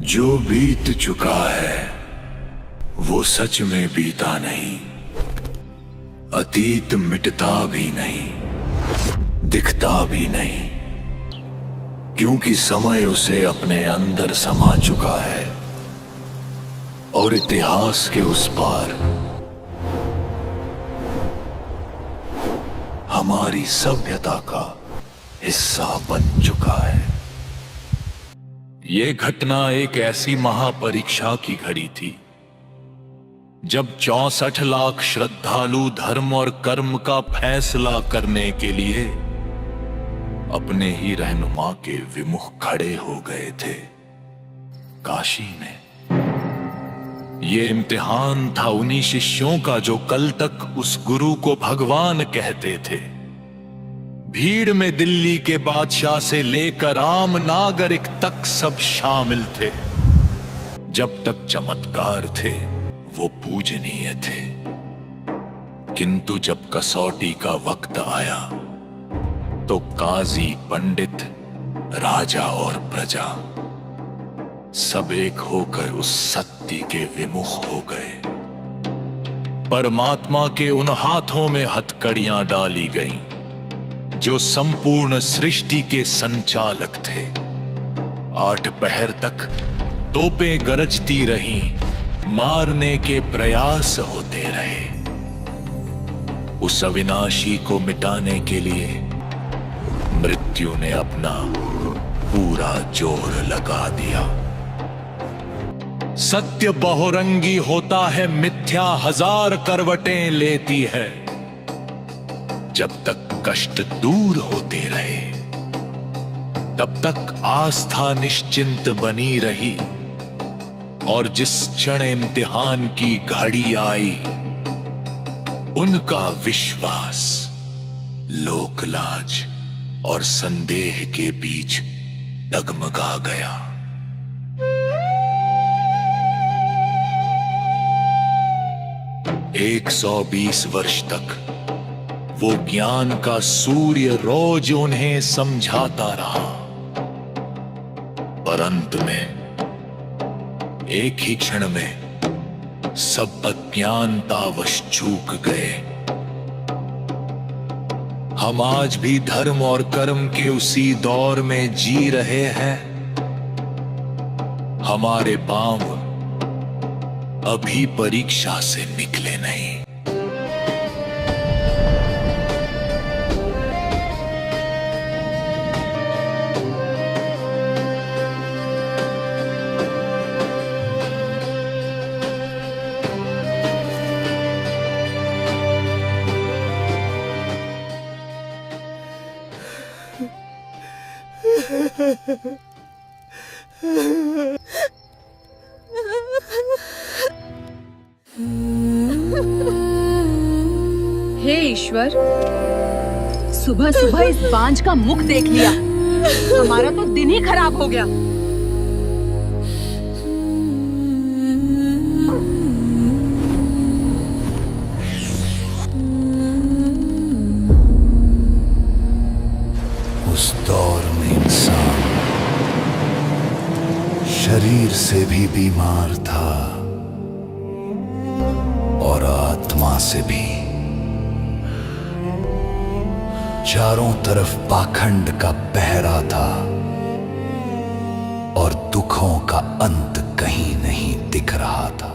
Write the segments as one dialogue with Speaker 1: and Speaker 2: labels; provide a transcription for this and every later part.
Speaker 1: जो बीत चुका है वो सच में बीता नहीं। अतीत मिटता भी नहीं, दिखता भी नहीं, क्योंकि समय उसे अपने अंदर समा चुका है और इतिहास के उस पार हमारी सभ्यता का हिस्सा बन चुका है। ये घटना एक ऐसी महापरीक्षा की घड़ी थी जब 64 लाख श्रद्धालु धर्म और कर्म का फैसला करने के लिए अपने ही रहनुमा के विमुख खड़े हो गए थे काशी में। ये इम्तिहान था उन्हीं शिष्यों का जो कल तक उस गुरु को भगवान कहते थे। भीड़ में दिल्ली के बादशाह से लेकर आम नागरिक तक सब शामिल थे। जब तक चमत्कार थे वो पूजनीय थे, किंतु जब कसौटी का वक्त आया तो काजी, पंडित, राजा और प्रजा सब एक होकर उस सत्य के विमुख हो गए। परमात्मा के उन हाथों में हथकड़ियां डाली गईं जो संपूर्ण सृष्टि के संचालक थे। 8 पहर तक तोपें गरजती रहीं, मारने के प्रयास होते रहे। उस अविनाशी को मिटाने के लिए मृत्यु ने अपना पूरा जोर लगा दिया। सत्य बहुरंगी होता है, मिथ्या 1000 करवटें लेती है। जब तक कष्ट दूर होते रहे तब तक आस्था निश्चिंत बनी रही, और जिस क्षण इम्तिहान की घड़ी आई उनका विश्वास लोकलाज और संदेह के बीच डगमगा गया। एक 120 वर्ष तक वो ज्ञान का सूर्य रोज उन्हें समझाता रहा, पर अंत में एक ही क्षण में सब अज्ञानतावश चूक गए। हम आज भी धर्म और कर्म के उसी दौर में जी रहे हैं। हमारे पांव अभी परीक्षा से निकले नहीं।
Speaker 2: हे ईश्वर, सुबह सुबह इस बांझ का मुख देख लिया। हमारा तो दिन ही खराब हो गया।
Speaker 1: उस दौर में इंसान शरीर से भी बीमार था और आत्मा से भी। चारों तरफ पाखंड का पहरा था और दुखों का अंत कहीं नहीं दिख रहा था।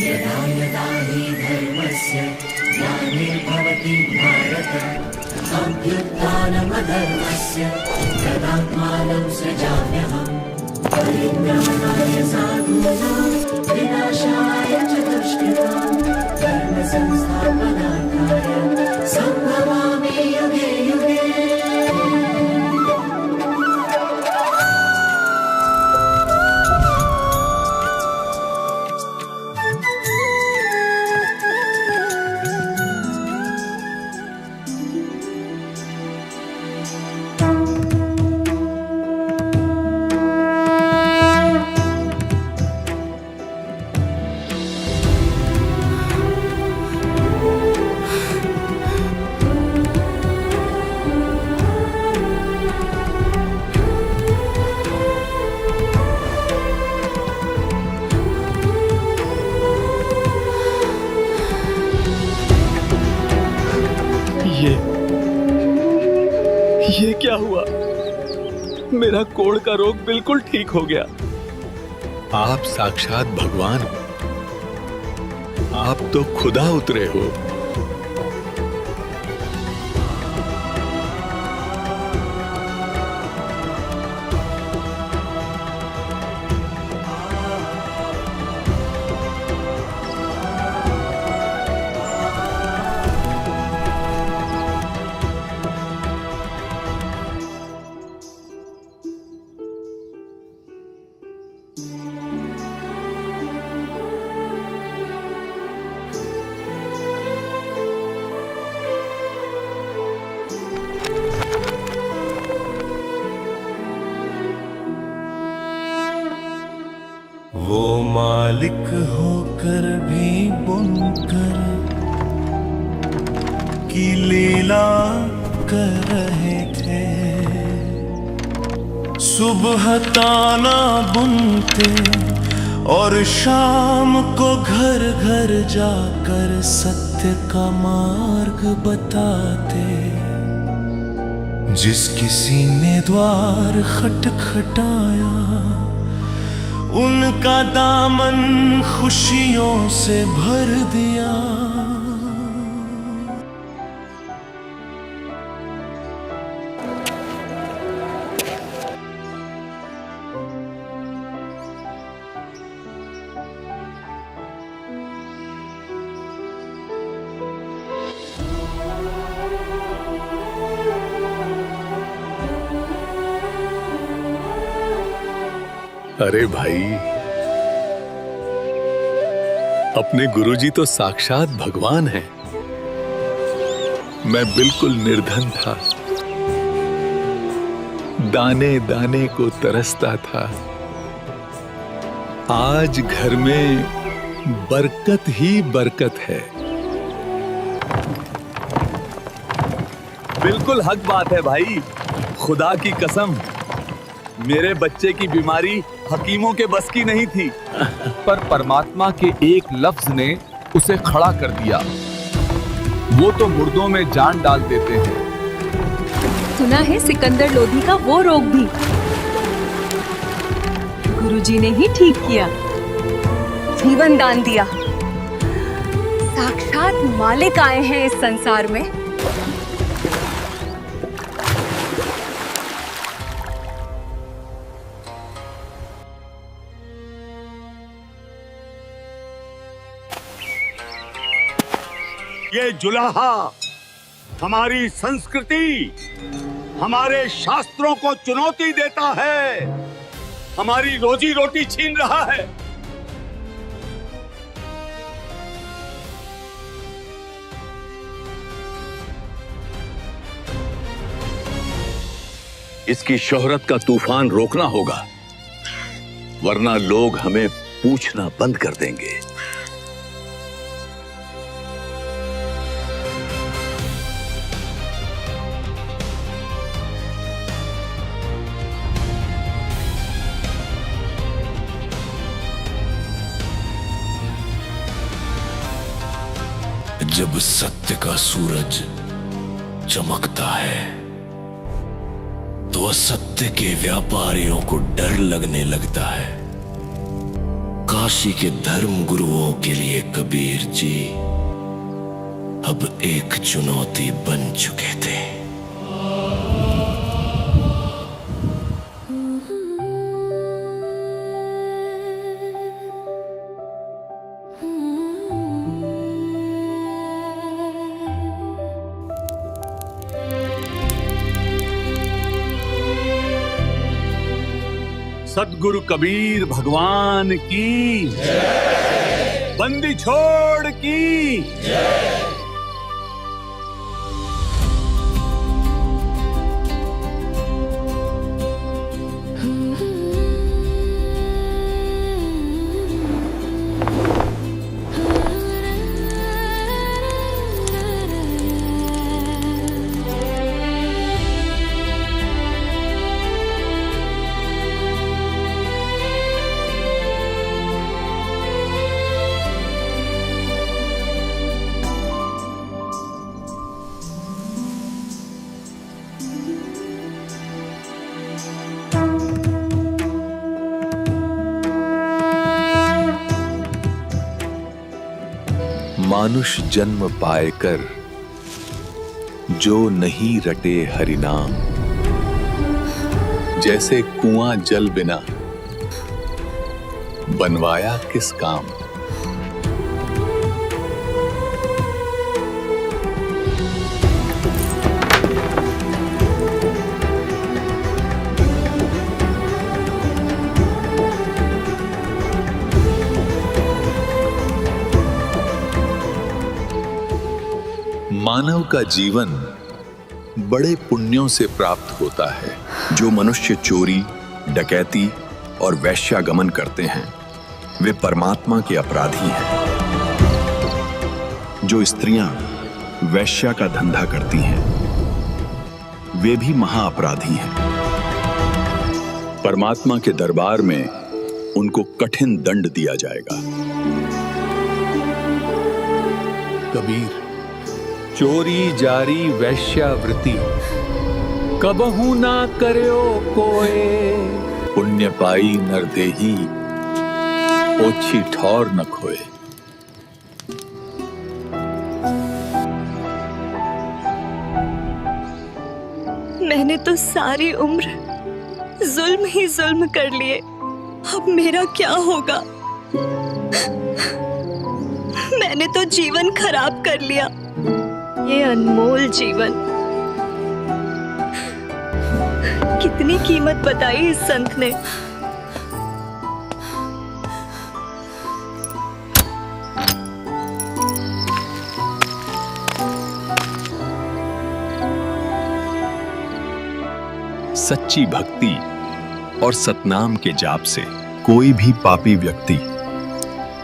Speaker 3: यदा यदा हि धर्मस्य ग्लानिर्भवति भारत अभ्युत्थानमधर्मस्य तदात्मानं सृजाम्यहम् परित्राणाय साधूनां विनाशाय च दुष्कृतां धर्म संस्थापनार्थाय सम्भवामि युगे युगे।
Speaker 4: ये क्या हुआ? मेरा कोढ़ का रोग बिल्कुल ठीक हो गया। आप साक्षात भगवान हो। आप तो खुदा उतरे हो।
Speaker 3: वो मालिक होकर भी बुनकर की लीला कर रहे थे। सुबह ताना बुनते और शाम को घर घर जाकर सत्य का मार्ग बताते। जिस किसी ने द्वार खटखटाया उनका दामन खुशियों से भर दिया।
Speaker 4: अरे भाई, अपने गुरुजी तो साक्षात भगवान हैं। मैं बिल्कुल निर्धन था, दाने दाने को तरसता था। आज घर में बरकत ही बरकत है। बिल्कुल हक बात है भाई, खुदा की कसम। मेरे बच्चे की बीमारी हकीमों के बस की नहीं थी, पर परमात्मा के एक लफ्ज ने उसे खड़ा कर दिया। वो तो मुर्दों में जान डाल देते हैं।
Speaker 2: सुना है सिकंदर लोधी का वो रोग भी गुरुजी ने ही ठीक किया, जीवन दान दिया। साक्षात मालिक आए हैं इस संसार में।
Speaker 5: ये जुलाहा हमारी संस्कृति, हमारे शास्त्रों को चुनौती देता है, हमारी रोजी रोटी छीन रहा है।
Speaker 6: इसकी शोहरत का तूफान रोकना होगा, वरना लोग हमें पूछना बंद कर देंगे।
Speaker 1: जब सत्य का सूरज चमकता है तो असत्य के व्यापारियों को डर लगने लगता है। काशी के धर्म गुरुओं के लिए कबीर जी अब एक चुनौती बन चुके थे।
Speaker 5: सद्गुरु कबीर भगवान की जय। बंदी छोड़ की जय।
Speaker 6: मनुष्य जन्म पाएकर जो नहीं रटे हरि नाम, जैसे कुआं जल बिना बनवाया किस काम। मानव का जीवन बड़े पुण्यों से प्राप्त होता है। जो मनुष्य चोरी, डकैती और वैश्यागमन करते हैं वे परमात्मा के अपराधी हैं। जो स्त्रियां वैश्या का धंधा करती हैं वे भी महाअपराधी हैं। परमात्मा के दरबार में उनको कठिन दंड दिया जाएगा।
Speaker 4: कबीर, चोरी जारी वैश्यावृत्ति कबहू ना करयो कोय।
Speaker 6: पुण्य पाई नरदेही ओछी ठौर न खोए।
Speaker 7: मैंने तो सारी उम्र जुल्म ही जुल्म कर लिए, अब मेरा क्या होगा? मैंने तो जीवन खराब कर लिया, ये अनमोल जीवन। कितनी कीमत बताई इस संत ने।
Speaker 6: सच्ची भक्ति और सतनाम के जाप से कोई भी पापी व्यक्ति,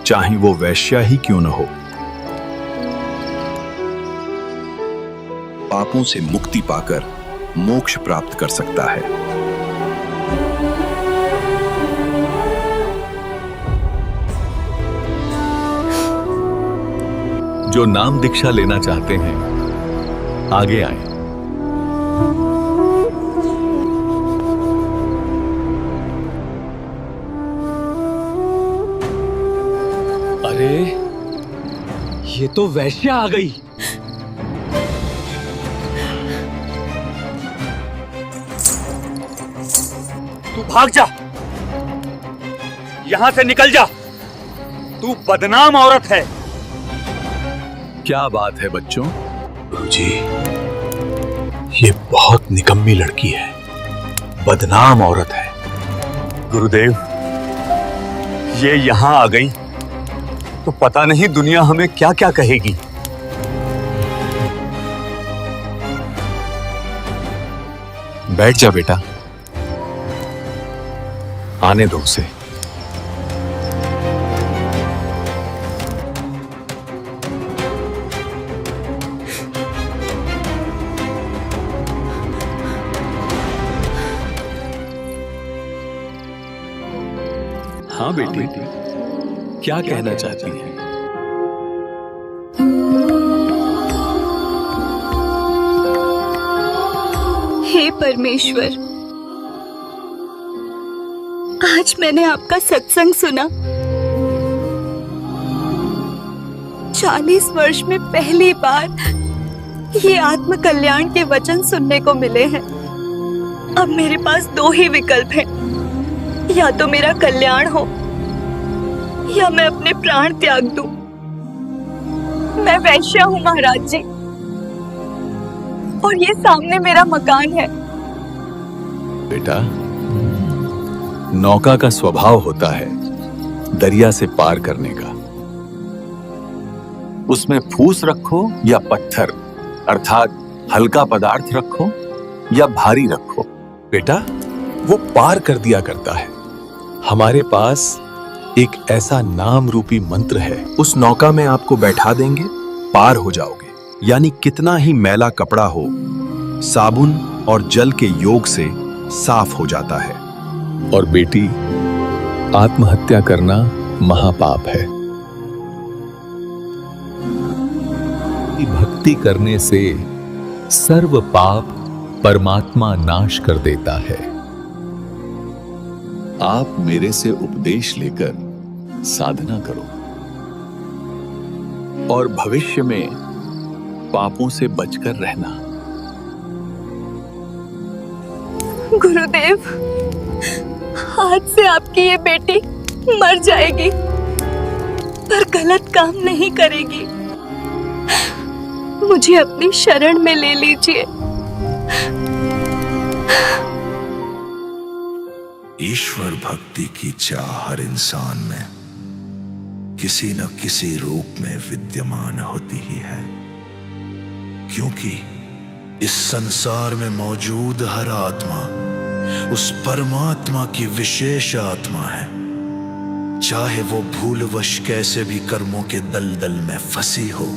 Speaker 6: चाहे वो वैश्या ही क्यों न हो, पापों से मुक्ति पाकर मोक्ष प्राप्त कर सकता है। जो नाम दीक्षा लेना चाहते हैं आगे आए।
Speaker 4: अरे ये तो वैश्या आ गई।
Speaker 5: तू भाग जा, यहां से निकल जा। तू बदनाम औरत है।
Speaker 6: क्या बात है बच्चों?
Speaker 8: गुरुजी, ये बहुत निकम्मी लड़की है, बदनाम औरत है।
Speaker 5: गुरुदेव, ये यहां आ गई तो पता नहीं दुनिया हमें क्या क्या कहेगी।
Speaker 8: बैठ जा बेटा, आने दो उसे।
Speaker 6: हाँ बेटी, क्या कहना चाहती हैं?
Speaker 7: हे परमेश्वर, आज मैंने आपका सत्संग सुना। 40 वर्ष में पहली बार ये आत्म कल्याण के वचन सुनने को मिले हैं। अब मेरे पास 2 ही विकल्प हैं, या तो मेरा कल्याण हो या मैं अपने प्राण त्याग दूं। मैं वैश्या हूं महाराज जी, और ये सामने मेरा मकान है।
Speaker 6: बेटा, नौका का स्वभाव होता है दरिया से पार करने का। उसमें फूस रखो या पत्थर, अर्थात हल्का पदार्थ रखो या भारी रखो,
Speaker 8: बेटा वो पार कर दिया करता है। हमारे पास एक ऐसा नाम रूपी मंत्र है, उस नौका में आपको बैठा देंगे, पार हो जाओगे। यानी कितना ही मैला कपड़ा हो, साबुन और जल के योग से साफ हो जाता है।
Speaker 6: और बेटी, आत्महत्या करना महापाप है।
Speaker 9: भक्ति करने से सर्व पाप परमात्मा नाश कर देता है।
Speaker 6: आप मेरे से उपदेश लेकर साधना करो। और भविष्य में पापों से बचकर रहना।
Speaker 7: गुरुदेव, आज से आपकी ये बेटी मर जाएगी पर गलत काम नहीं करेगी। मुझे अपनी शरण में ले लीजिए।
Speaker 1: ईश्वर भक्ति की चाह हर इंसान में किसी न किसी रूप में विद्यमान होती ही है, क्योंकि इस संसार में मौजूद हर आत्मा उस परमात्मा की विशेष आत्मा है, चाहे वो भूलवश कैसे भी कर्मों के दलदल में फंसी हो।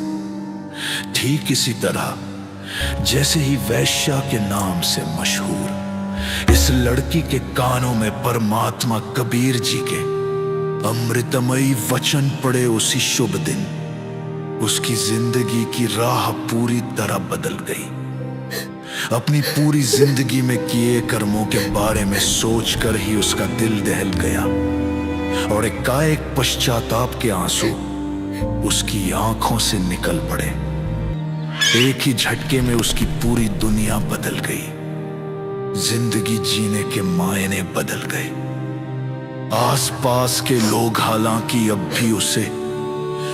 Speaker 1: ठीक इसी तरह जैसे ही वैश्या के नाम से मशहूर इस लड़की के कानों में परमात्मा कबीर जी के अमृतमयी वचन पड़े उसी शुभ दिन उसकी जिंदगी की राह पूरी तरह बदल गई। अपनी पूरी जिंदगी में किए कर्मों के बारे में सोचकर ही उसका दिल दहल गया और एकाएक पश्चाताप के आंसू उसकी आंखों से निकल पड़े। एक ही झटके में उसकी पूरी दुनिया बदल गई, जिंदगी जीने के मायने बदल गए। आसपास के लोग हालांकि अब भी उसे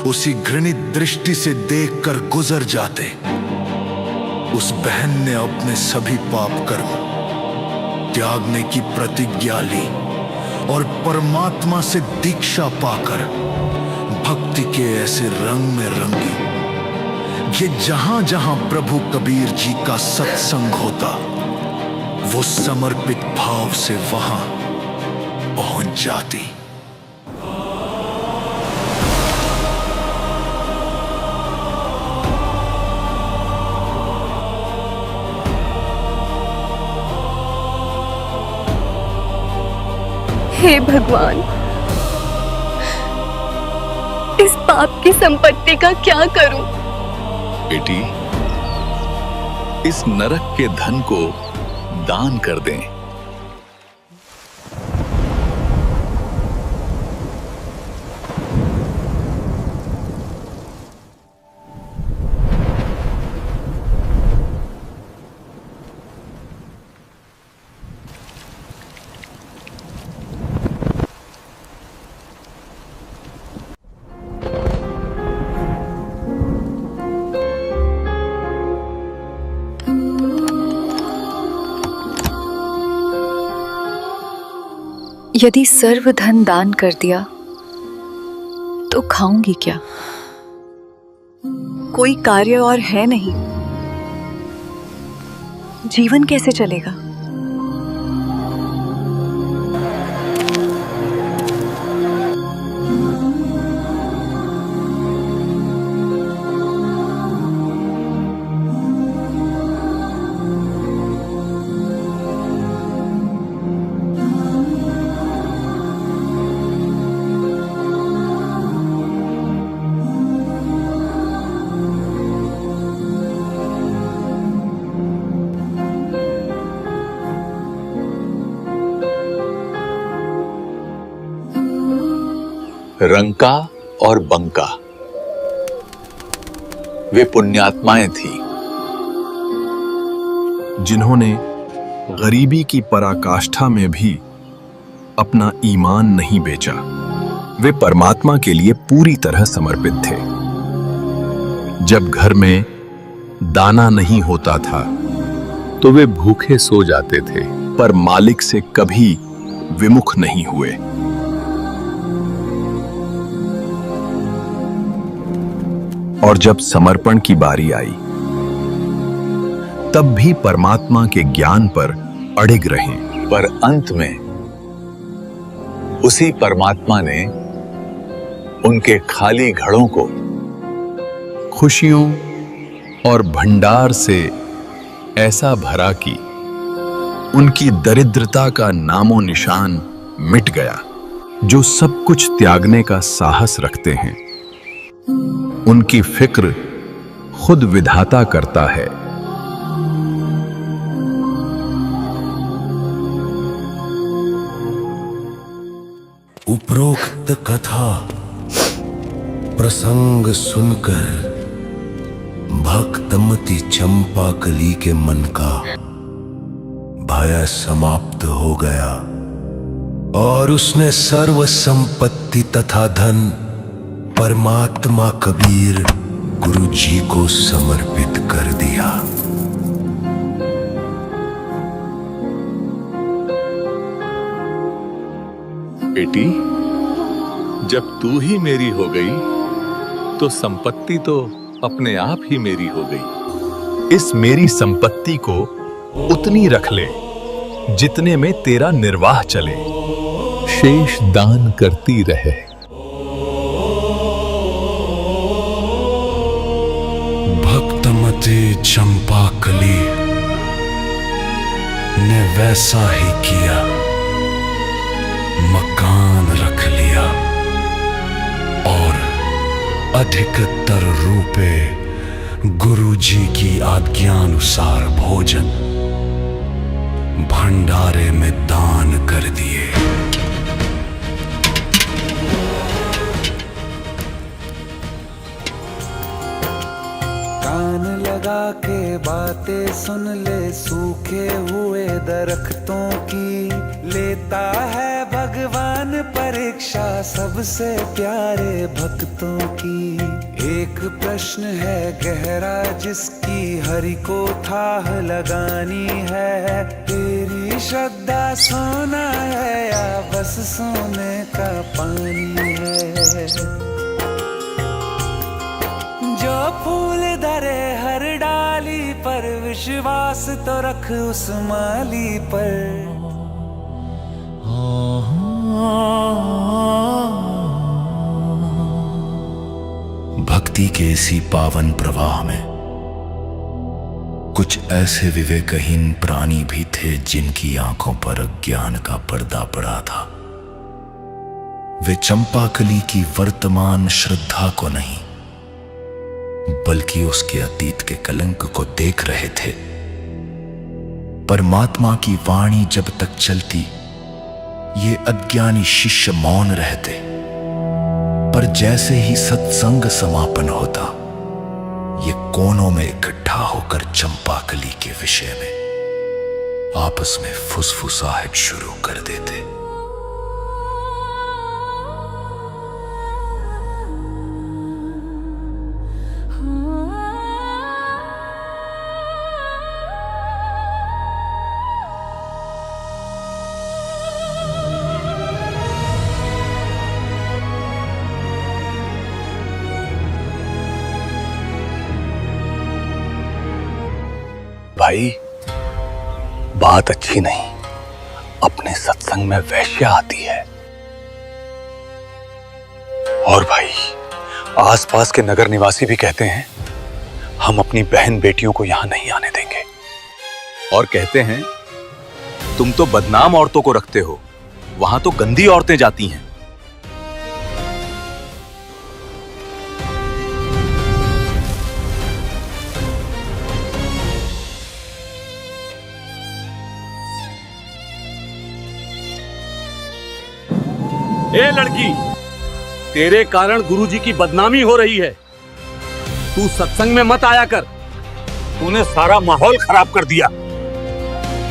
Speaker 1: उसी घृणित दृष्टि से देखकर गुजर जाते, उस बहन ने अपने सभी पाप कर्म त्यागने की प्रतिज्ञा ली और परमात्मा से दीक्षा पाकर भक्ति के ऐसे रंग में रंगी कि जहां जहां प्रभु कबीर जी का सत्संग होता वो समर्पित भाव से वहां पहुंच जाती।
Speaker 7: हे भगवान, इस पाप की संपत्ति का क्या करूं?
Speaker 6: बेटी, इस नरक के धन को दान कर दें।
Speaker 7: यदि सर्व धन दान कर दिया तो खाऊंगी क्या? कोई कार्य और है नहीं, जीवन कैसे चलेगा?
Speaker 6: रंका और बंका वे पुण्यात्माएं थीं
Speaker 8: जिन्होंने गरीबी की पराकाष्ठा में भी अपना ईमान नहीं बेचा। वे परमात्मा के लिए पूरी तरह समर्पित थे। जब घर में दाना नहीं होता था तो वे भूखे सो जाते थे, पर मालिक से कभी विमुख नहीं हुए। और जब समर्पण की बारी आई तब भी परमात्मा के ज्ञान पर अड़िग रहे।
Speaker 6: पर अंत में उसी परमात्मा ने उनके खाली घड़ों को
Speaker 8: खुशियों और भंडार से ऐसा भरा कि उनकी दरिद्रता का नामो निशान मिट गया। जो सब कुछ त्यागने का साहस रखते हैं उनकी फिक्र खुद विधाता करता है।
Speaker 1: उपरोक्त कथा
Speaker 10: प्रसंग सुनकर भक्तमती चंपाकली के मन का भय समाप्त हो गया और उसने सर्व संपत्ति तथा धन परमात्मा कबीर गुरु जी को समर्पित कर दिया।
Speaker 8: बेटी, जब तू ही मेरी हो गई तो संपत्ति तो अपने आप ही मेरी हो गई। इस मेरी संपत्ति को उतनी रख ले जितने में तेरा निर्वाह चले।
Speaker 9: शेष दान करती रहे।
Speaker 10: भक्तमती चंपाकली ने वैसा ही किया, मकान रख लिया और अधिकतर रुपए गुरु जी की आज्ञानुसार भोजन भंडारे में दान कर दिए।
Speaker 3: कान लगा के बातें सुन ले सूखे हुए दरख्तों की, लेता है भगवान परीक्षा सबसे प्यारे भक्तों की। एक प्रश्न है गहरा जिसकी हरि को थाह लगानी है, तेरी श्रद्धा सोना है या बस सोने का पानी है। जो फूल धरे हर डाली पर विश्वास तो रख उस माली पर।
Speaker 10: भक्ति के इसी पावन प्रवाह में कुछ ऐसे विवेकहीन प्राणी भी थे जिनकी आंखों पर अज्ञान का पर्दा पड़ा था। वे चंपाकली की वर्तमान श्रद्धा को नहीं बल्कि उसके अतीत के कलंक को देख रहे थे। परमात्मा की वाणी जब तक चलती ये अज्ञानी शिष्य मौन रहते, पर जैसे ही सत्संग समापन होता ये कोनों में इकट्ठा होकर चंपाकली के विषय में आपस में फुसफुसाहट शुरू कर देते।
Speaker 8: भाई, बात अच्छी नहीं। अपने सत्संग में वैश्या आती है। और भाई, आसपास के नगर निवासी भी कहते हैं हम अपनी बहन बेटियों को यहां नहीं आने देंगे। और कहते हैं तुम तो बदनाम औरतों को रखते हो, वहां तो गंदी औरतें जाती हैं।
Speaker 4: ए लड़की, तेरे कारण गुरुजी की बदनामी हो रही है। तू सत्संग में मत आया कर।
Speaker 5: तूने सारा माहौल खराब कर दिया।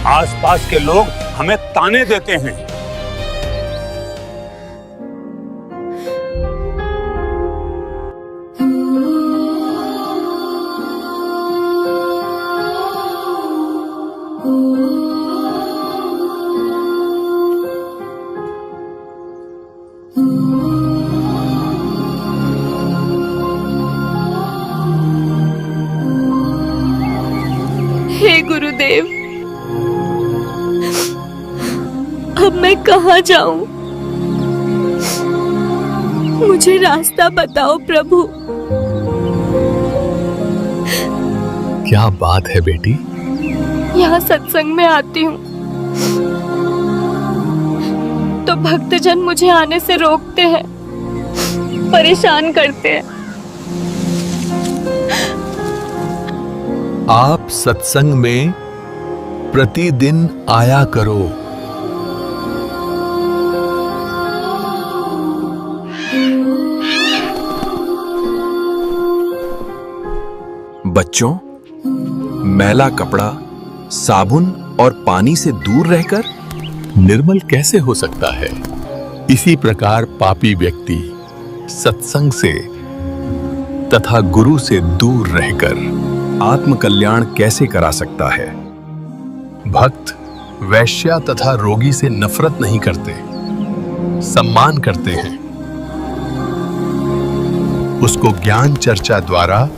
Speaker 5: आसपास के लोग हमें ताने देते हैं।
Speaker 7: हे गुरुदेव, अब मैं कहाँ जाऊं? मुझे रास्ता बताओ प्रभु।
Speaker 8: क्या बात है बेटी?
Speaker 7: यहाँ सत्संग में आती हूँ तो भक्तजन मुझे आने से रोकते हैं, परेशान करते हैं।
Speaker 8: आप सत्संग में प्रतिदिन आया करो। बच्चों, मैला कपड़ा साबुन और पानी से दूर रहकर निर्मल कैसे हो सकता है? इसी प्रकार पापी व्यक्ति सत्संग से तथा गुरु से दूर रहकर आत्म कल्याण कैसे करा सकता है? भक्त वैश्या तथा रोगी से नफरत नहीं करते, सम्मान करते हैं। उसको ज्ञान चर्चा द्वारा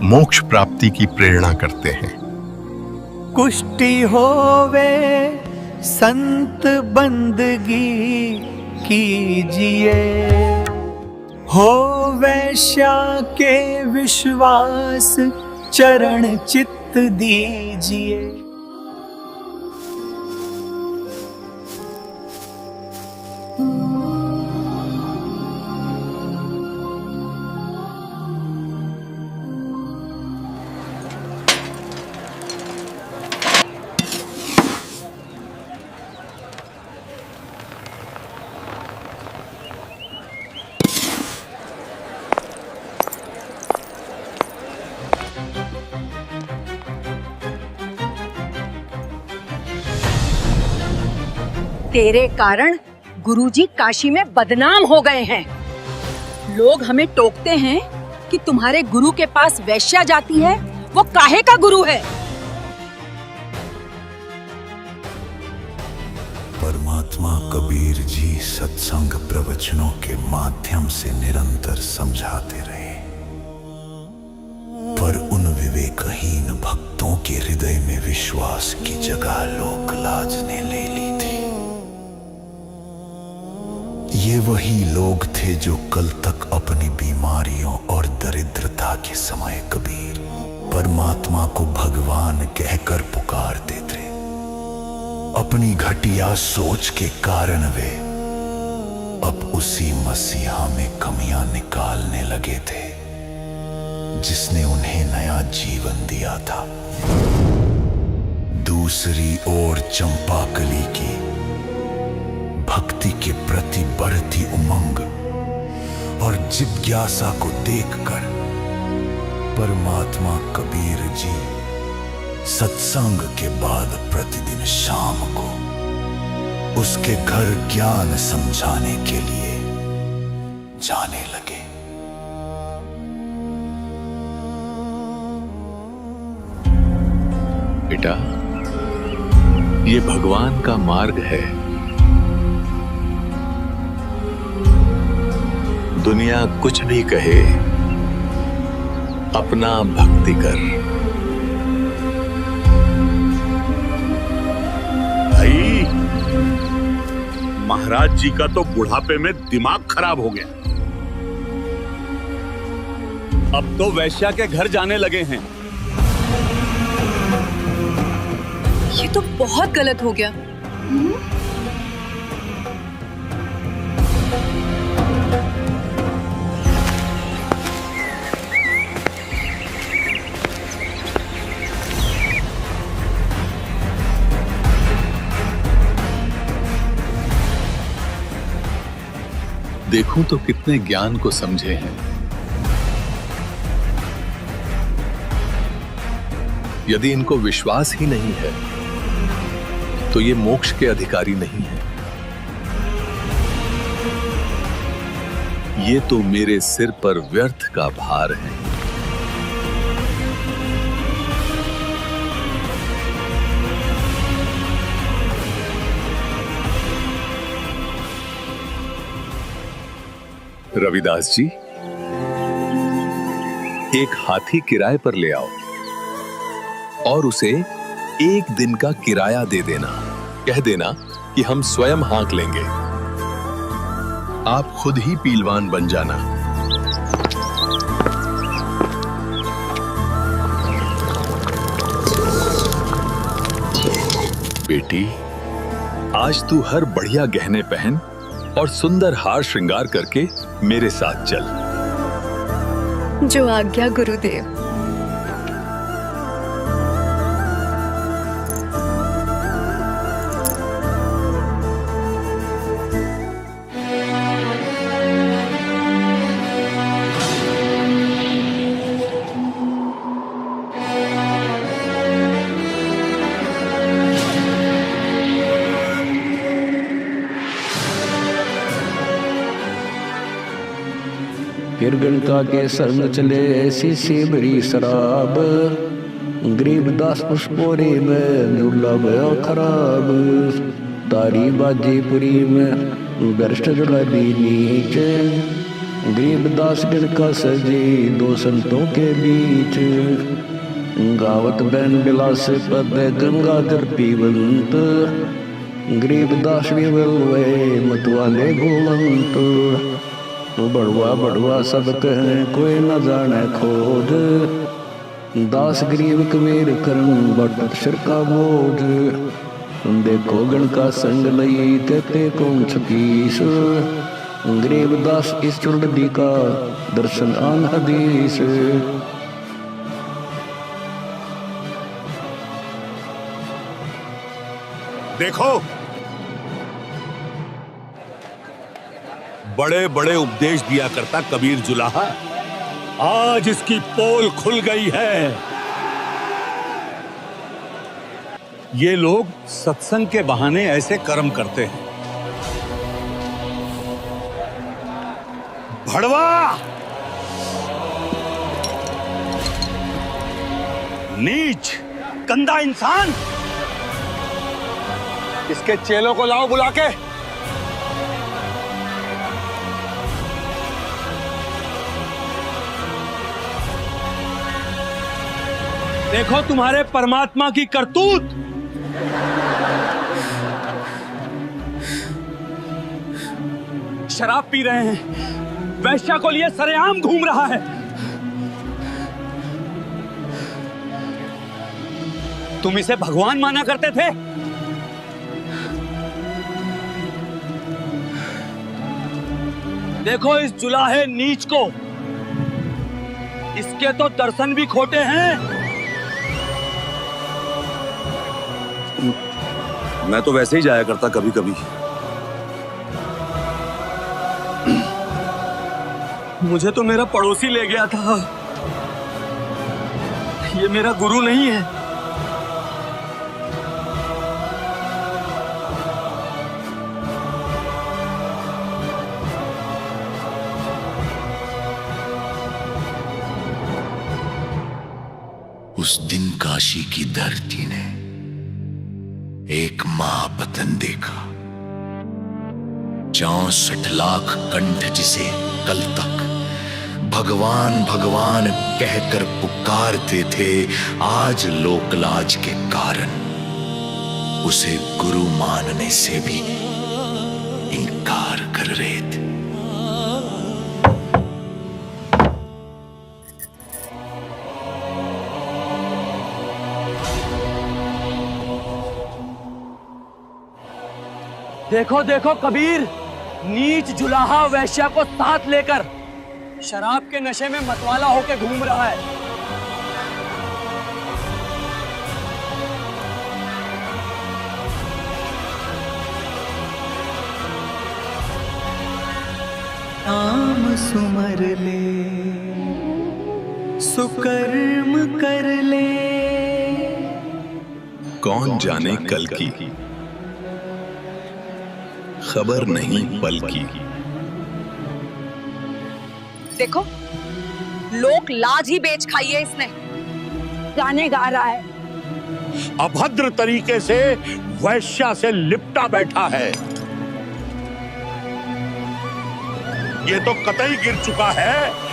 Speaker 8: मोक्ष प्राप्ति की प्रेरणा करते हैं।
Speaker 3: कुष्टि होवे संत बंदगी कीजिए, हो वैश्या के विश्वास चरण चित्त दीजिए।
Speaker 2: तेरे कारण गुरुजी काशी में बदनाम हो गए हैं। लोग हमें टोकते हैं कि तुम्हारे गुरु के पास वैश्या जाती है, वो काहे का गुरु है?
Speaker 10: परमात्मा कबीर जी सत्संग प्रवचनों के माध्यम से निरंतर समझाते रहे, पर उन विवेकहीन भक्तों के हृदय में विश्वास की जगह लोक लाज ने ले ली थी। ये वही लोग थे जो कल तक अपनी बीमारियों और दरिद्रता के समय कबीर परमात्मा को भगवान कहकर पुकारते थे। अपनी घटिया सोच के कारण वे अब उसी मसीहा में कमियां निकालने लगे थे जिसने उन्हें नया जीवन दिया था। दूसरी ओर चंपाकली की भक्ति के प्रति बढ़ती उमंग और जिज्ञासा को देखकर परमात्मा कबीर जी सत्संग के बाद प्रतिदिन शाम को उसके घर ज्ञान समझाने के लिए जाने लगे।
Speaker 8: बेटा, ये भगवान का मार्ग है। दुनिया कुछ भी कहे, अपना भक्ति कर।
Speaker 5: भाई, महाराज जी का तो बुढ़ापे में दिमाग खराब हो गया। अब तो वैश्या के घर जाने लगे हैं।
Speaker 2: ये तो बहुत गलत हो गया।
Speaker 8: देखूं तो कितने ज्ञान को समझे हैं। यदि इनको विश्वास ही नहीं है तो ये मोक्ष के अधिकारी नहीं है। ये तो मेरे सिर पर व्यर्थ का भार है। रविदास जी, एक हाथी किराए पर ले आओ और उसे 1 दिन का किराया दे देना। कह देना कि हम स्वयं हाँक लेंगे। आप खुद ही पीलवान बन जाना। बेटी, आज तू हर बढ़िया गहने पहन और सुंदर हार श्रृंगार करके मेरे साथ चल।
Speaker 7: जो आज्ञा गुरुदेव।
Speaker 11: गणका के संग चले शीशी भरी शराब, गरीबदास पुष्पोरी में दुर्लभ खराब, तारी बाजीपुरी में बरस्ट जुड़ाबी नीच, गरीबदास गणका सजी दो संतों के बीच, गावत बैन बिलास पद गंगाधर पीवंत, गरीबदास विवल वे मतवाले भूवंत, बड़वा बड़वा सब कहें कोई न जाने खोज, दास गरीब कबीर करम बट सिर का बोझ, देखो गण का संग लई तेते कौन छकीस, गरीबदास इस चुड़दी का दर्शन आन हदीस।
Speaker 5: देखो, बड़े बड़े उपदेश दिया करता कबीर जुलाहा, आज इसकी पोल खुल गई है। ये लोग सत्संग के बहाने ऐसे कर्म करते हैं। भड़वा, नीच, गंदा इंसान, इसके चेलों को लाओ बुला के।
Speaker 4: देखो तुम्हारे परमात्मा की करतूत। शराब पी रहे हैं, वैश्या को लिए सरेआम घूम रहा है। तुम इसे भगवान माना करते थे। देखो इस जुलाहे नीच को, इसके तो दर्शन भी खोटे हैं।
Speaker 5: मैं तो वैसे ही जाया करता कभी कभी।
Speaker 4: मुझे तो मेरा पड़ोसी ले गया था। ये मेरा गुरु नहीं है।
Speaker 10: उस दिन काशी की धरती ने एक महापतन देखा। 64 लाख कंठ जिसे कल तक भगवान भगवान कहकर पुकारते थे, आज लोकलाज के कारण उसे गुरु मानने से भी इनकार कर रहे थे।
Speaker 4: देखो देखो कबीर, नीच जुलाहा वैश्या को साथ लेकर शराब के नशे में मतवाला होकर घूम रहा है।
Speaker 3: नाम सुमर ले, सुकर्म कर ले।
Speaker 6: कौन जाने कल की, खबर नहीं पल की।
Speaker 2: देखो, लोक लाज ही बेच खाई है इसने। गाने गा रहा है,
Speaker 5: अभद्र तरीके से वैश्या से लिपटा बैठा है। ये तो कतई गिर चुका है।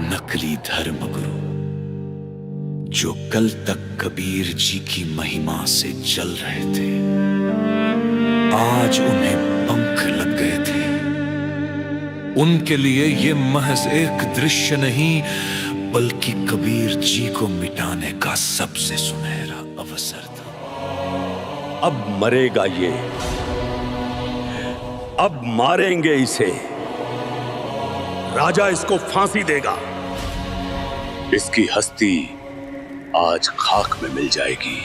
Speaker 10: नकली धर्म गुरु जो कल तक कबीर जी की महिमा से जल रहे थे, आज उन्हें पंख लग गए थे।
Speaker 1: उनके लिए ये महज एक दृश्य नहीं, बल्कि कबीर जी को मिटाने का सबसे सुनहरा अवसर था।
Speaker 5: अब मरेगा ये, अब मारेंगे इसे। राजा इसको फांसी देगा। इसकी हस्ती आज खाक में मिल जाएगी।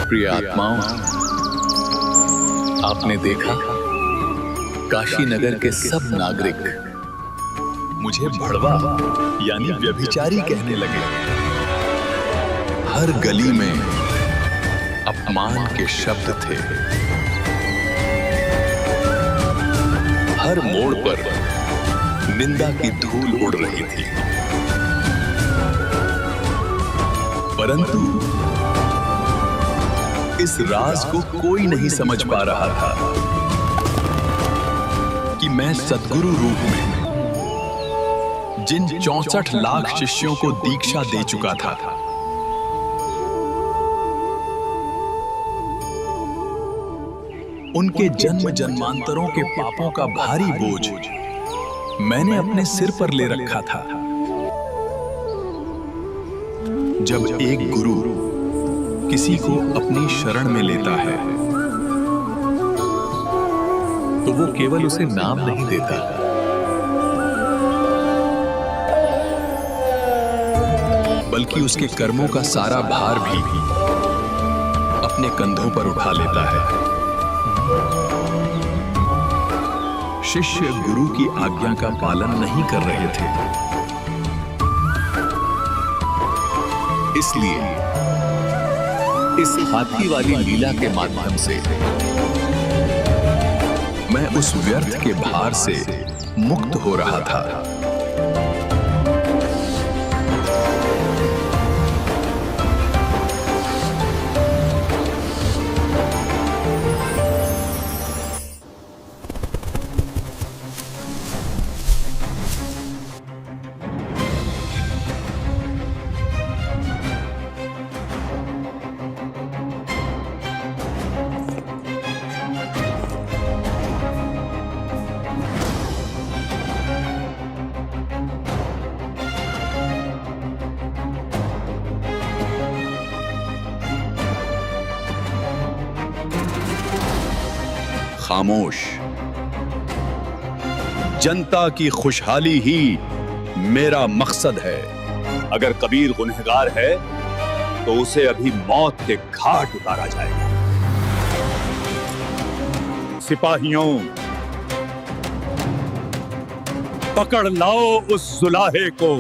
Speaker 6: प्रिय आत्माओं, आपने देखा काशी नगर के सब नागरिक मुझे भड़वा यानी व्यभिचारी कहने लगे। हर गली में अपमान के शब्द थे, हर मोड़ पर निंदा की धूल उड़ रही थी। परंतु इस राज को कोई नहीं समझ पा रहा था कि मैं सद्गुरु रूप में जिन 64 लाख शिष्यों को दीक्षा दे चुका था, उनके जन्म जन्मांतरों के पापों का भारी बोझ मैंने अपने सिर पर ले रखा था। जब एक गुरु किसी को अपनी शरण में लेता है तो वो केवल उसे नाम नहीं देता, बल्कि उसके कर्मों का सारा भार भी अपने कंधों पर उठा लेता है। शिष्य गुरु की आज्ञा का पालन नहीं कर रहे थे, इसलिए इस हाथी वाली लीला के माध्यम से मैं उस व्यर्थ के भार से मुक्त हो रहा था।
Speaker 5: खामोश। जनता की खुशहाली ही मेरा मकसद है। अगर कबीर गुनहगार है तो उसे अभी मौत के घाट उतारा जाएगा। सिपाहियों, पकड़ लाओ उस जुलाहे को।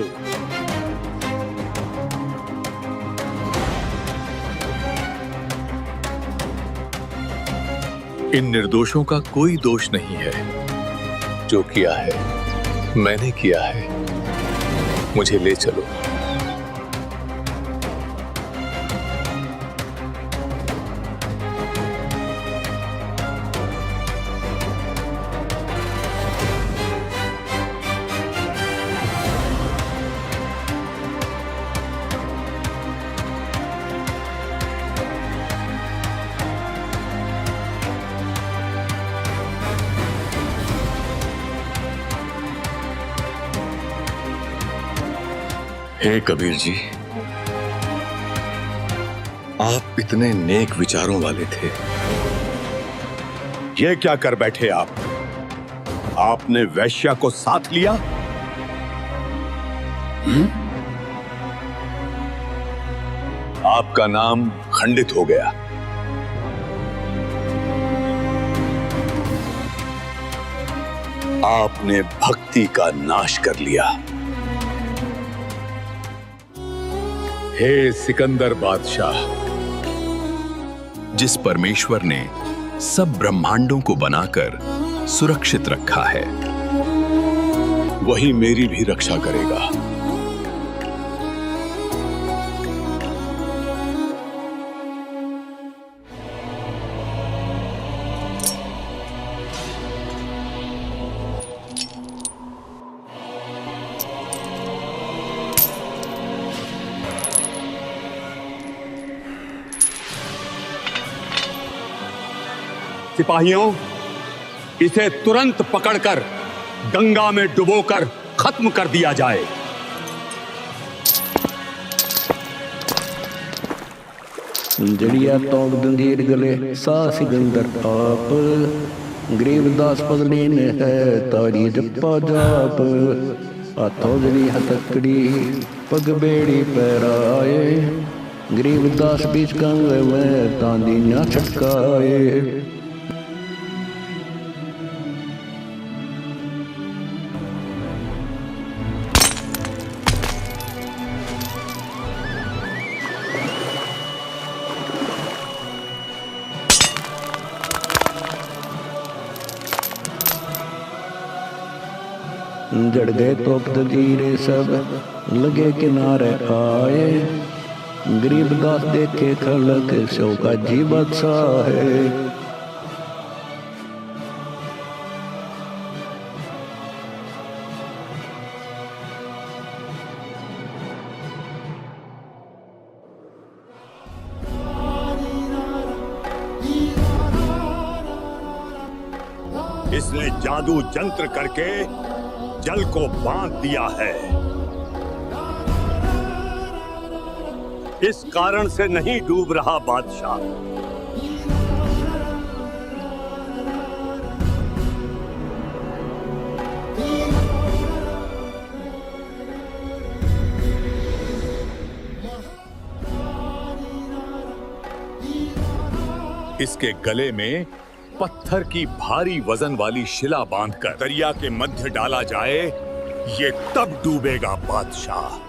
Speaker 6: इन निर्दोषों का कोई दोष नहीं है। जो किया है मैंने किया है। मुझे ले चलो।
Speaker 5: हे कबीर जी, आप इतने नेक विचारों वाले थे, ये क्या कर बैठे आप? आपने वैश्या को साथ लिया? आपका नाम खंडित हो गया। आपने भक्ति का नाश कर लिया।
Speaker 6: हे सिकंदर बादशाह,
Speaker 5: जिस परमेश्वर ने सब ब्रह्मांडों को बनाकर सुरक्षित रखा है, वही मेरी भी रक्षा करेगा। सिपाहियों, इसे तुरंत पकड़कर गंगा में डुबोकर खत्म कर दिया जाए।
Speaker 11: जड़िया तोक दंजीर गले सास सिकंदर आप, गरीबदास पगली ने है तारी जप्पा जाप। हाथों जड़ी हथकड़ी पग बेड़ी पैराए, गरीबदास बीच गंगे में तांदी ना छटकाए। जड़ गए तोप दजीरे सब लगे किनारे आए, गरीबदास देखे खलक सो का जी बादशाह है।
Speaker 5: इसने जादू जंत्र करके जल को बांध दिया है। इस कारण से नहीं डूब रहा बादशाह। इसके गले में पत्थर की भारी वजन वाली शिला बांधकर दरिया के मध्य डाला जाए, ये तब डूबेगा बादशाह।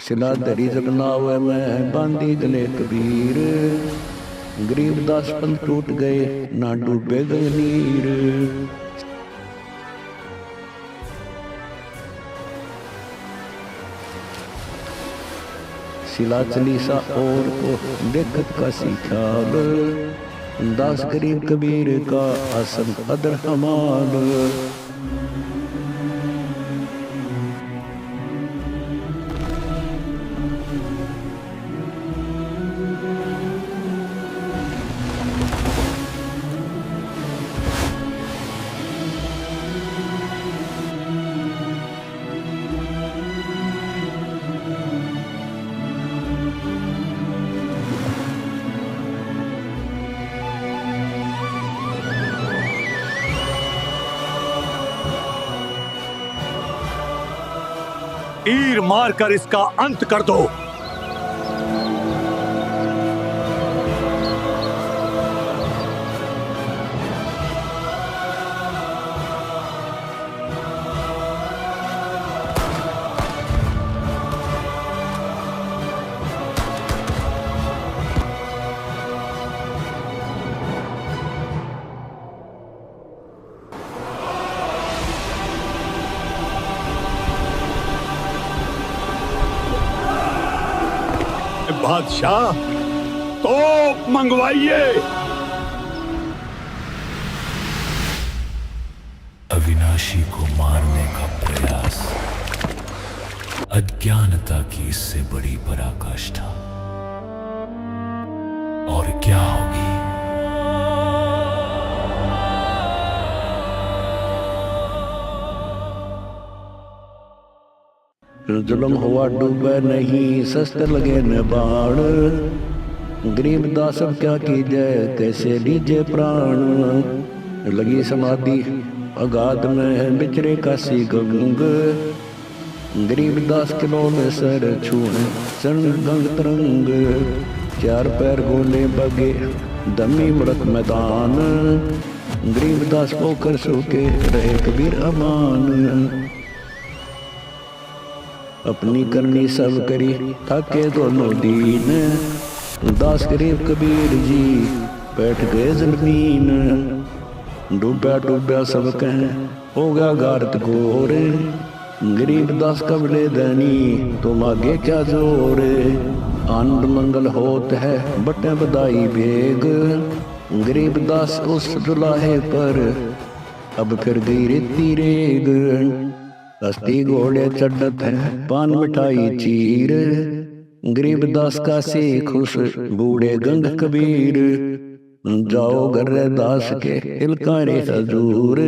Speaker 11: शिला दरी जगनावे में बांधी गले कबीर, गरीबदास पंथ टूट गए ना डूबे गए नीर। शिला चली सा और को देखत का सीखाल, दास गरीब कबीर का आसन अदर हमाल।
Speaker 5: तीर मारकर इसका अंत कर दो। बादशाह तोप मंगवाइए।
Speaker 10: अविनाशी को मारने का प्रयास अज्ञानता की इससे बड़ी पराकाष्ठा और क्या होगी।
Speaker 11: जुल्म हुआ डूबे नहीं शस्त्र लगे न बाण, गरीबदास अब क्या कीजिए कैसे लीजिए प्राण। लगी समाधि अगाध में बिचरे काशी गंग, गरीबदास के लोले सर छूए चरण गंग तरंग। चार पैर गोले बगे दमी मृत मैदान, गरीबदास पोकर सूके रहे कबीर अमान। अपनी करनी सब करी थके दोनों दीन, दास गरीब कबीर जी बैठ गए जमीन। डूबा डूबा सब कहें हो गया गारत गोरे, गरीबदास कबले धनी तुम आगे क्या जोर, आनंद मंगल होत है बटे बधाई भेग। गरीबदास उस दुलाहे पर अब फिर गई रेती रेग, हस्ती घोड़े चढ़त है पान मिठाई चीर। गरीबदास का से खुश बूढ़े गंग कबीर, जाओ घर दास के हिलकारे हजूर।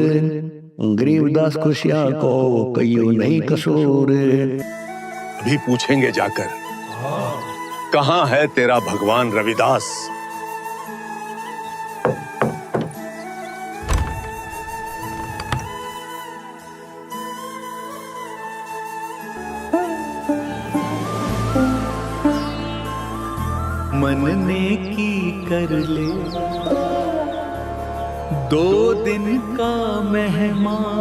Speaker 11: गरीबदास खुशियां को कईयों नहीं कसूर।
Speaker 6: अभी पूछेंगे जाकर कहाँ है तेरा भगवान रविदास।
Speaker 3: मन ने की कर ले 2 दिन का मेहमान,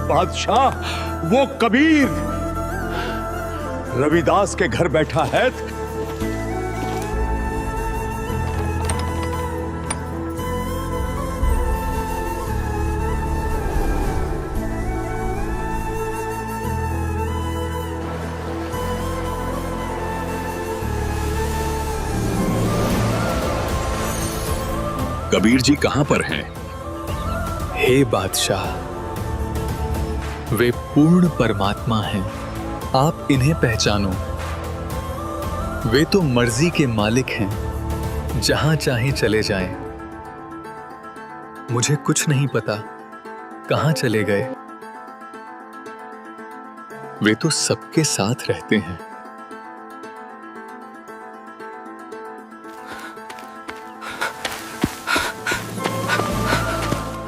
Speaker 6: बादशाह वो कबीर रविदास के घर बैठा है।
Speaker 8: कबीर जी कहां पर हैं? हे बादशाह, वे पूर्ण परमात्मा हैं, आप इन्हें पहचानो। वे तो मर्जी के मालिक हैं, जहां चाहे चले जाएं। मुझे कुछ नहीं पता कहां चले गए। वे तो सबके साथ रहते हैं।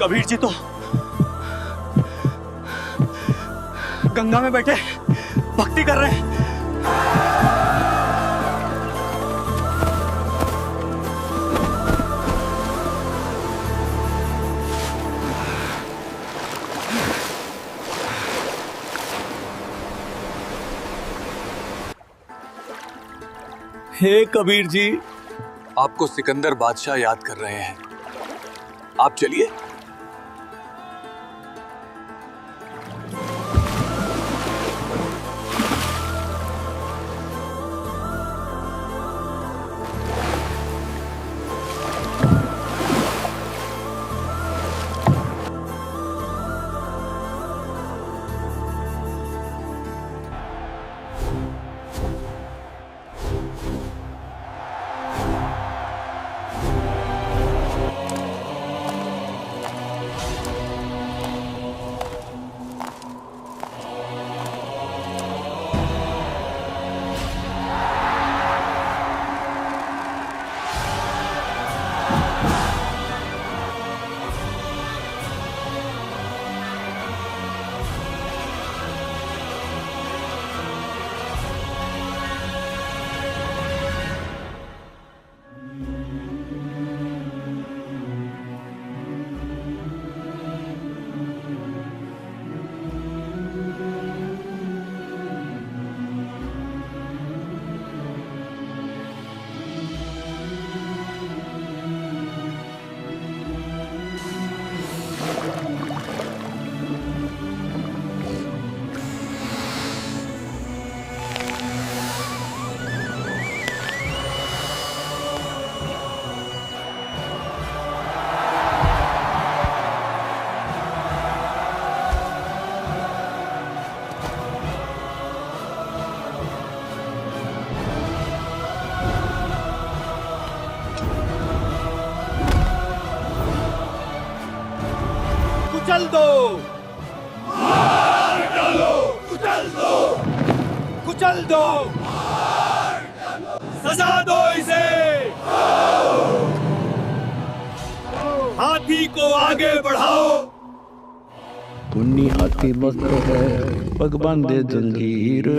Speaker 12: कबीर जी तो गंगा में बैठे भक्ति कर रहे हैं।
Speaker 4: हे कबीर जी,
Speaker 8: आपको सिकंदर बादशाह याद कर रहे हैं। आप चलिए।
Speaker 12: कुचल दो, मार डालो, कुचल दो, कुचल दो, मार डालो, सजा दो इसे। हाथी को आगे बढ़ाओ।
Speaker 11: पुन्नी हाथी मस्त है पग बांधे जंजीर,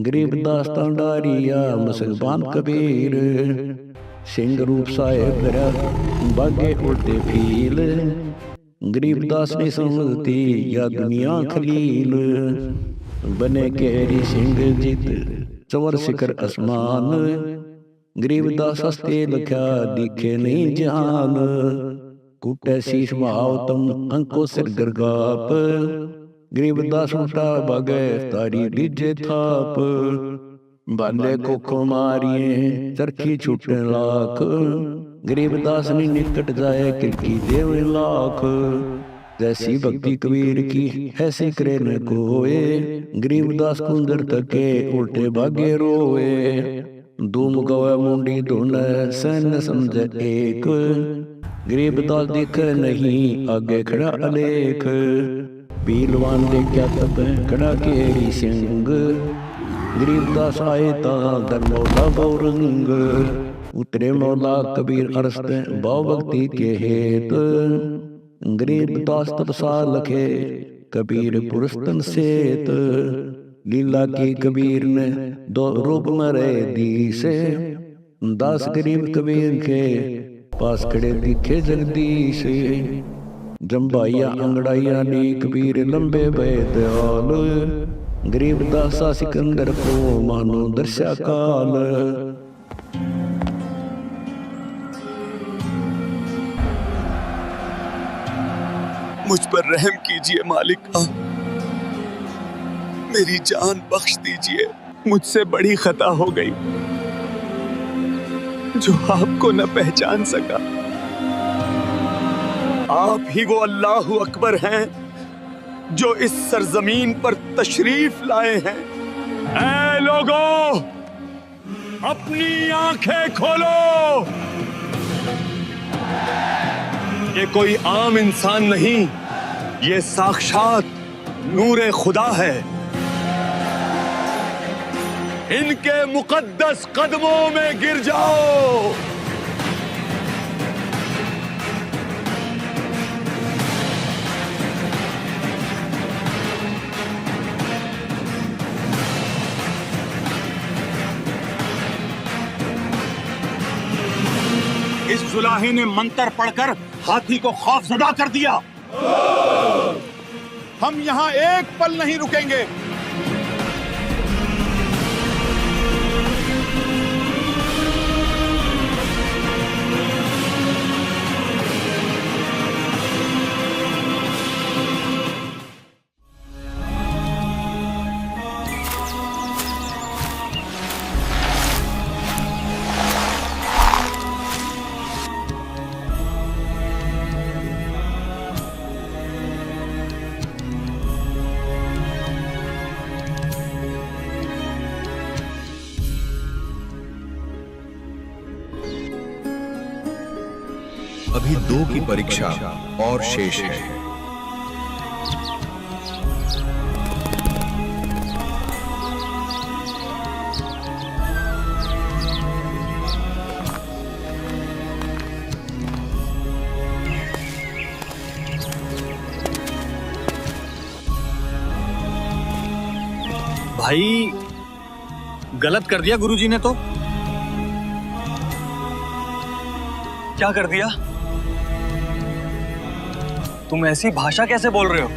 Speaker 11: गरीबदास तांडारिया मुसलमान कबीर। सिंह रूप साहेब बागे उड़ते फील, गरीबदास ने समझती या दुनिया खलील, बने केरी सिंह जीत चवर शिखर आसमान, गरीबदास हस्ते लख्या दिखे नहीं जहान, कुटे शीश भाव तम अंको सिर गरगाप, गरीबदास उठा भागे तारी लीजे थाप, बाले को मारिए चरखी छूटे लाख, गरीबदास ने निकट जाए किरकी देव लाख, जैसी भक्ति कबीर की ऐसी करे न कोए, गरीबदास कुंदर तके उल्टे भागे रोए, धूम गवे मुंडी धुन सन समझे एक, गरीबदास देख नहीं आगे खड़ा अलेख, पीलवान देखा तब खड़ा केरी सिंह, गरीबदास आए ता धर्मौला गौरंग, उतरे मौला कबीर अरस्त भाव भक्ति के हेत, गरीबदास तपसा लखे कबीर पुरस्तन सेत, लीला की कबीर ने दो रूप मरे दी से, दास गरीब कबीर के पास खड़े दिखे जगदीश, जम्बाइया अंगड़ाइया ने कबीर लंबे भय दयाल, गरीबदासा सिकंदर को मानो दर्शा काल,
Speaker 6: मुझ पर रहम कीजिए मालिक, मेरी जान बख्श दीजिए। मुझसे बड़ी खता हो गई जो आपको न पहचान सका। आप ही वो अल्लाह अकबर हैं जो इस सरजमीन पर तशरीफ लाए हैं।
Speaker 1: ऐ लोगों, अपनी आंखें खोलो।
Speaker 6: ये कोई आम इंसान नहीं, ये साक्षात नूरे खुदा है। इनके मुकद्दस कदमों में गिर जाओ।
Speaker 12: इस जुलाहे ने मंत्र पढ़कर हाथी को खौफजदा कर दिया। हम यहाँ एक पल नहीं रुकेंगे।
Speaker 6: अभी 2 की परीक्षा और शेष है।
Speaker 12: भाई, गलत कर दिया गुरुजी ने तो। क्या कर दिया? तुम ऐसी भाषा कैसे बोल रहे हो?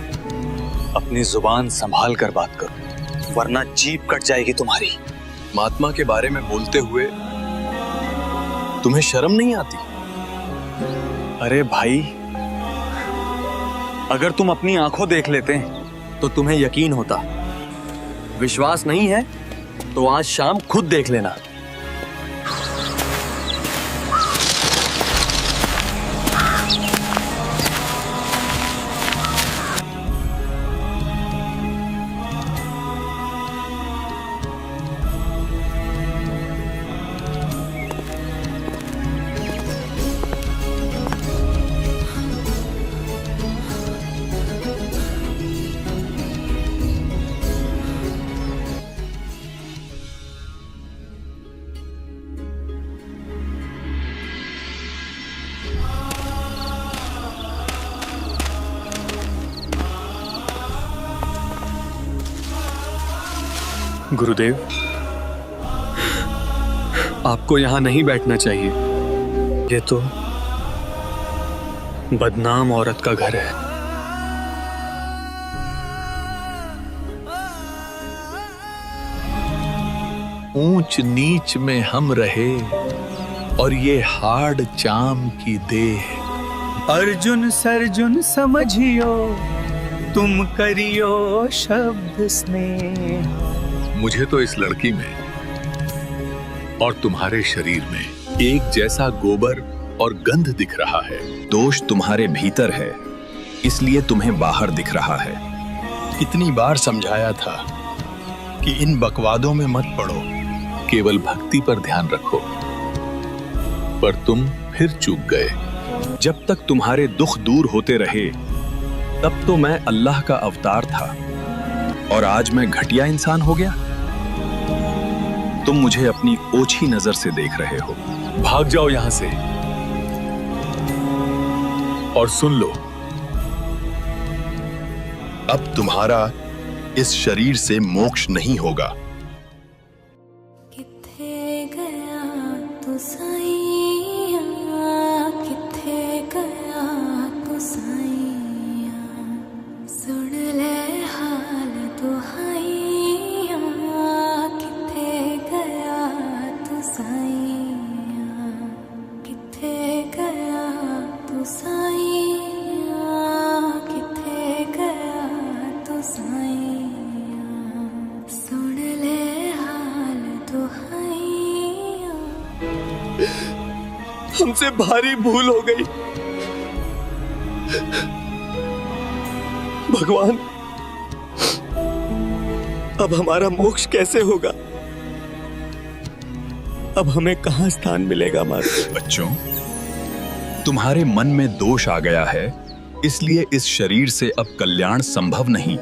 Speaker 12: अपनी जुबान संभाल कर बात करो, वरना जीभ कट जाएगी तुम्हारी।
Speaker 6: महात्मा के बारे में बोलते हुए तुम्हें शर्म नहीं आती?
Speaker 12: अरे भाई, अगर तुम अपनी आंखों देख लेते तो तुम्हें यकीन होता। विश्वास नहीं है तो आज शाम खुद देख लेना। गुरुदेव, आपको यहां नहीं बैठना चाहिए। ये तो
Speaker 4: बदनाम औरत का घर है।
Speaker 8: ऊंच नीच में हम रहे और ये हाड़ चाम की देह।
Speaker 3: अर्जुन सर्जुन समझियो, तुम करियो शब्द स्नेह।
Speaker 8: मुझे तो इस लड़की में और तुम्हारे शरीर में एक जैसा गोबर और गंध दिख रहा है।
Speaker 6: दोष तुम्हारे भीतर है, इसलिए तुम्हें बाहर दिख रहा है।
Speaker 8: कितनी बार समझाया था कि इन बकवादों में मत पड़ो, केवल भक्ति पर ध्यान रखो, पर तुम फिर चूक गए।
Speaker 6: जब तक तुम्हारे दुख दूर होते रहे तब तो मैं अल्लाह का अवतार था, और आज मैं घटिया इंसान हो गया। तुम मुझे अपनी ओछी नजर से देख रहे हो।
Speaker 8: भाग जाओ यहां से और सुन लो,
Speaker 6: अब तुम्हारा इस शरीर से मोक्ष नहीं होगा।
Speaker 13: किथे गया तू साईया, किथे गया तू साईया, सुन ले हाल दुहाइया, किथे गया तू साईया, किथे गया तू साईया, किथे गया तू साईया, सुन ले हाल दुहाइया।
Speaker 4: हमसे भारी भूल हो गई भगवान, अब हमारा मोक्ष कैसे होगा? अब हमें कहां स्थान मिलेगा हमारा?
Speaker 6: बच्चों, तुम्हारे मन में दोष आ गया है, इसलिए इस शरीर से अब कल्याण संभव नहीं।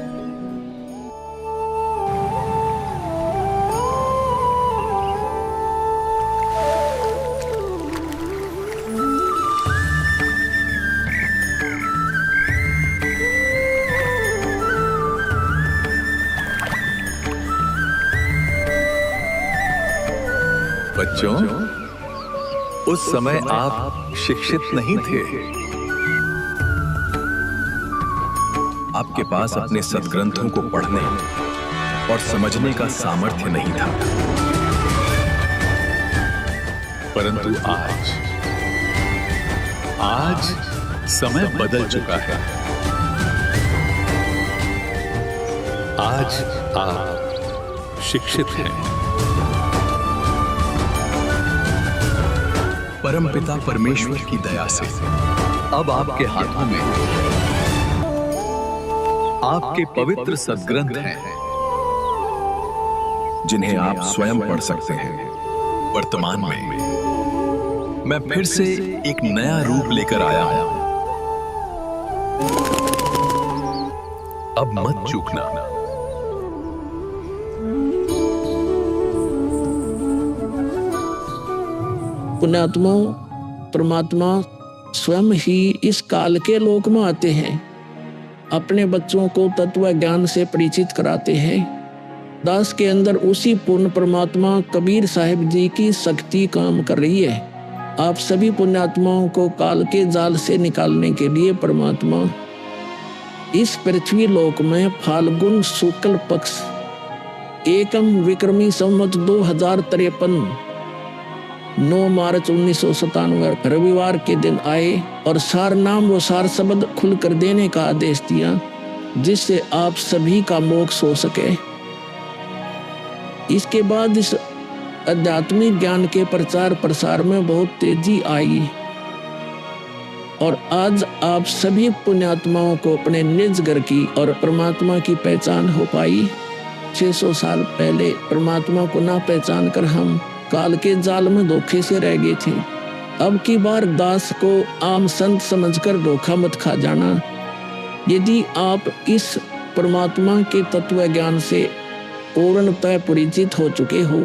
Speaker 8: बच्चों, उस समय आप शिक्षित नहीं थे।
Speaker 6: आपके पास अपने सद्ग्रंथों को पढ़ने और समझने का सामर्थ्य नहीं था।
Speaker 8: परंतु आज समय बदल चुका है। आज आप शिक्षित हैं।
Speaker 6: परमपिता परमेश्वर की दया से अब आपके हाथों में
Speaker 8: आपके पवित्र सद्ग्रंथ हैं,
Speaker 6: जिन्हें आप स्वयं पढ़ सकते हैं। वर्तमान में मैं फिर से एक नया रूप लेकर आया हूं।
Speaker 8: अब मत चूकना।
Speaker 11: पुण्यात्मा, परमात्मा स्वयं ही इस काल के लोक में आते हैं, अपने बच्चों को तत्व ज्ञान से परिचित कराते हैं। दास के अंदर उसी पूर्ण परमात्मा कबीर साहिब जी की शक्ति काम कर रही है। आप सभी पुण्यात्माओं को काल के जाल से निकालने के लिए परमात्मा इस पृथ्वी लोक में फाल्गुन शुक्ल पक्ष एकम विक्रमी संवत 2053 9 मार्च 1997 रविवार के दिन आए और सार नाम व सार शब्द खुलकर देने का आदेश दिया, जिससे आप सभी का मोक्ष हो सके। इसके बाद इस आध्यात्मिक ज्ञान के प्रचार प्रसार में बहुत तेजी आई और आज आप सभी पुण्यात्माओं को अपने निज घर की और परमात्मा की पहचान हो पाई। 600 साल पहले परमात्मा को ना पहचान कर हम काल के जाल में धोखे से रह गए थे। अब की बार दास को आम संत समझकर धोखा मत खा जाना। यदि आप इस परमात्मा के तत्व ज्ञान से पूर्णतः परिचित हो चुके हो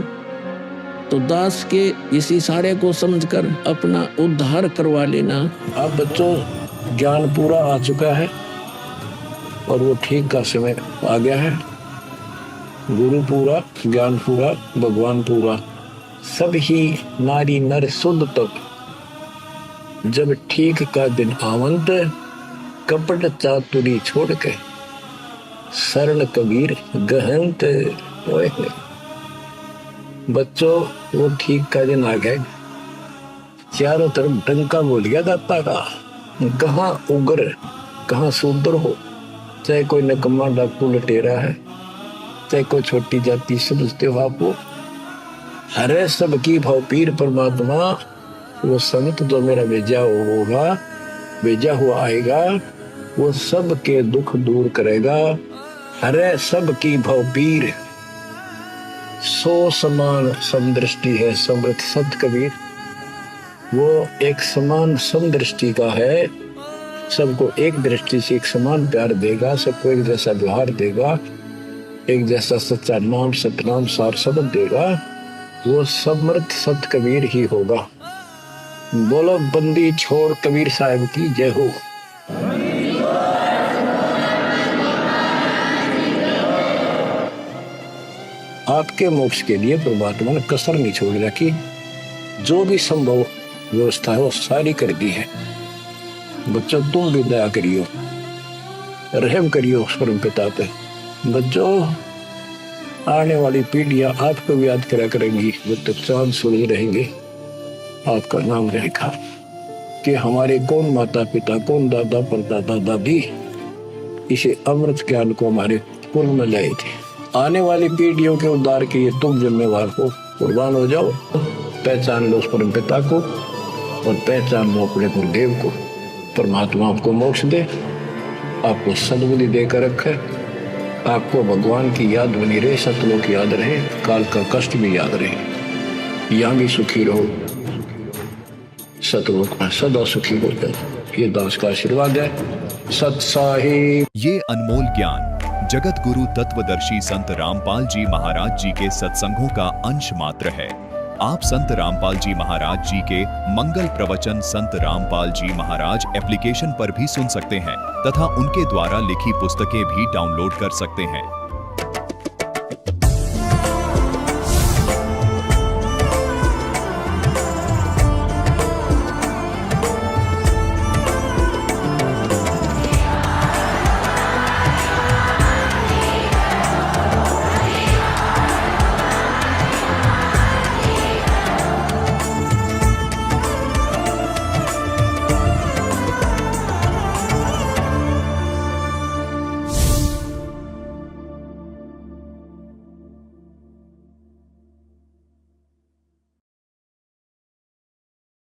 Speaker 11: तो दास के इस इशारे को समझकर अपना उद्धार करवा लेना।
Speaker 14: अब बच्चों, ज्ञान पूरा आ चुका है और वो ठीक का समय आ गया है। गुरु पूरा, ज्ञान पूरा, भगवान पूरा, सब ही नारी नर शुद्ध तक जब ठीक का दिन आवंत, कपट चातुरी छोड़ के सरल कबीर गहंत। ओए बच्चों, वो ठीक का दिन आ गए। चारों तरफ डंका बोल गया दाता का। कहाँ उग्र, कहाँ शूद्र हो, चाहे कोई नकम्मा डाकू लटेरा है, चाहे कोई छोटी जाति समझते हो आपको, अरे सबकी भाव पीर परमात्मा, वो संत जो मेरा भेजा होगा, भेजा हुआ आएगा, वो सबके दुख दूर करेगा। अरे सबकी भाव पीर, सो समान समदृष्टि है समृत संत कबीर। वो एक समान समदृष्टि का है, सबको एक दृष्टि से एक समान प्यार देगा, सबको एक जैसा व्यवहार देगा, एक जैसा सच्चा नाम सतनाम सार शब्द देगा। वो समर्थ संत कबीर ही होगा। बोलो बंदी छोड़ कबीर साहब की जय हो। आपके मोक्ष के लिए परमात्मा ने कसर नहीं छोड़ रखी। जो भी संभव व्यवस्था है वो सारी कर दी है। बच्चों तुम भी दया करियो, रहम करियो परम पिता पे। बच्चों आने वाली पीढ़ियां आपको भी याद करा करेंगी, वो तो चांद सूरज रहेंगे, आपका नाम रहेगा कि हमारे कौन माता पिता, कौन दादा परदादा दादी इसे अमृत ज्ञान को हमारे पूर्व में लाए थे। आने वाली पीढ़ियों के उद्धार के लिए तुम जिम्मेवार हो, कुर्बान हो जाओ। पहचान लो उस परम पिता को और पहचान लो अपने गुरुदेव को। परमात्मा आपको मोक्ष दे, आपको सद्बुद्धि देकर रखे, आपको भगवान की याद बनी रहे, सतलों की याद रहे, काल का कष्ट भी याद रहे, यहाँ भी सुखी रहो, सतलोक में सदा सुखी हो जाए। ये दास का आशीर्वाद है। सत साहिब।
Speaker 15: ये अनमोल ज्ञान जगत गुरु तत्वदर्शी संत रामपाल जी महाराज जी के सत्संगों का अंश मात्र है। आप संत रामपाल जी महाराज जी के मंगल प्रवचन संत रामपाल जी महाराज एप्लीकेशन पर भी सुन सकते हैं तथा उनके द्वारा लिखी पुस्तकें भी डाउनलोड कर सकते हैं।